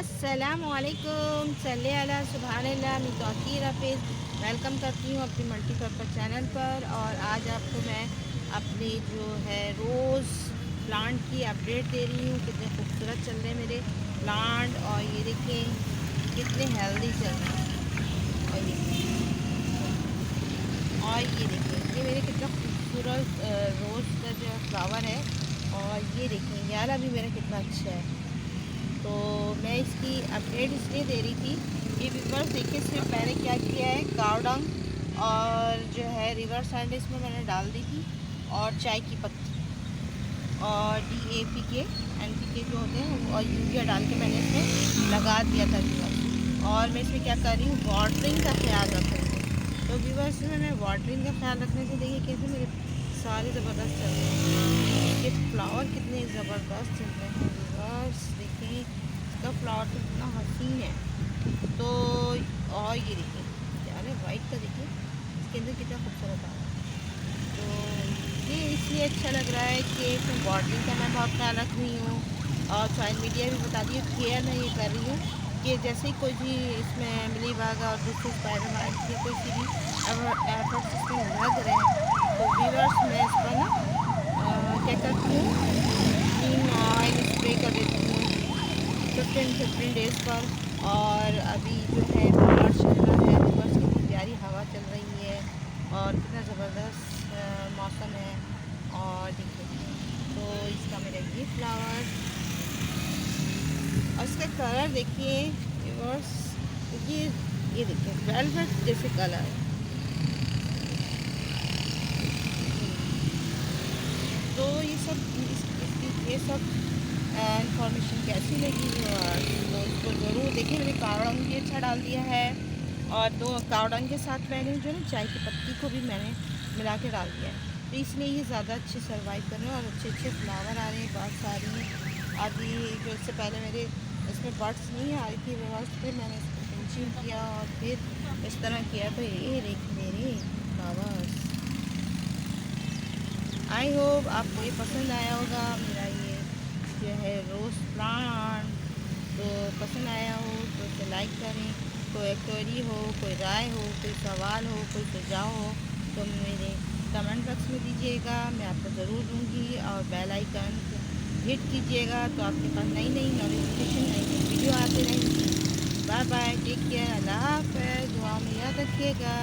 अस्सलामुअलैकुम सल्ले अला सुभानल्लाह मैं तौकीर हफीज़ वेलकम करती हूँ अपनी मल्टीपर्पज़ चैनल पर। और आज आपको मैं अपनी जो है रोज़ प्लांट की अपडेट दे रही हूँ। कितने खूबसूरत चल रहे हैं मेरे प्लांट, और ये देखें कितने हेल्दी चल रहे हैं। और ये देखें ये मेरे कितना खूबसूरत रोज़ का जो फ्लावर है। और ये देखें ये वाला भी मेरा कितना अच्छा है। तो मैं इसकी अपडेट इसलिए दे रही थी कि व्यूअर्स देखिए इसमें मैंने क्या किया है, कावडंग और जो है रिवर सैंड इसमें मैंने डाल दी थी, और चाय की पत्ती और DAP के NPK जो होते हैं और यूरिया डाल के मैंने इसमें लगा दिया था व्यूअर्स। और मैं इसमें क्या कर रही हूँ, वाटरिंग का ख्याल रख रही हूँ। तो व्यूअर्स में मैं वाटरिंग का ख्याल रखने से देखिए कैसे मेरे सारे ज़बरदस्त चल रहे हैं। ये फ्लावर कितने ज़बरदस्त चल रहे हैं व्यूअर्स, देखें इसका फ्लावर तो कितना हसीन है। तो और ये देखिए अरे वाइट का देखिए इसके अंदर कितना खूबसूरत आ रहा है। तो ये इसलिए अच्छा लग रहा है कि इसमें वाटरिंग का मैं बहुत ख्याल रख रही हूँ। और सोशल मीडिया भी बता दी केयर मैं ये कर रही हूँ कि जैसे ही कोई भी इसमें मिली बाग और दूसरे स्पाइडर की कोई सी भी एफर्ट्स इसमें लग रहे हैं तो व्यूअर्स मैं इस पर ना क्या करती हूँ, नीम ऑयल स्प्रे कर देती हूँ 15 डेज़ पर। और अभी जो है मार्च चल रहा है व्यूअर्स, कितनी प्यारी हवा चल रही है और कितना ज़बरदस्त मौसम है। और देखिए तो इसका मेरा ये फ्लावर और इसका कलर देखिए व्यूअर्स, ये देखिए वेलवेट जैसे कलर है। तो ये सब ये सब इंफॉर्मेशन कैसी लगी और तो इसको ज़रूर देखिए। मैंने कावड़ंग भी अच्छा डाल दिया है और दो कावड़ंग के साथ मैंने जो ना चाय की पत्ती को भी मैंने मिला के डाल दिया है। तो इसलिए ये ज़्यादा अच्छे सर्वाइव कर रहे हैं और अच्छे अच्छे फ्लावर आ रहे हैं बहुत सारी। अभी जो इससे पहले मेरे इसमें बर्ड्स नहीं आ रही थी व्यवस्था पे, मैंने इसको पिंचिंग किया और फिर इस तरह किया। तो ये देखिए मेरे फ्लावर्स, आई होप आपको ये पसंद आया होगा मेरा ये जो है रोज़ प्लांट। तो पसंद आया हो तो इसे लाइक करें। कोई क्वेरी हो, कोई राय हो, कोई सवाल हो, कोई सुझाव हो तो मेरे कमेंट बॉक्स में दीजिएगा, मैं आपको ज़रूर दूँगी। और बेल आइकन हिट कीजिएगा तो आपके पास नई नई नोटिफिकेशन नई नई वीडियो आते रहेंगी। बाय बाय, टेक केयर, अल्लाह हाफ़िज़, दुआ में याद रखिएगा।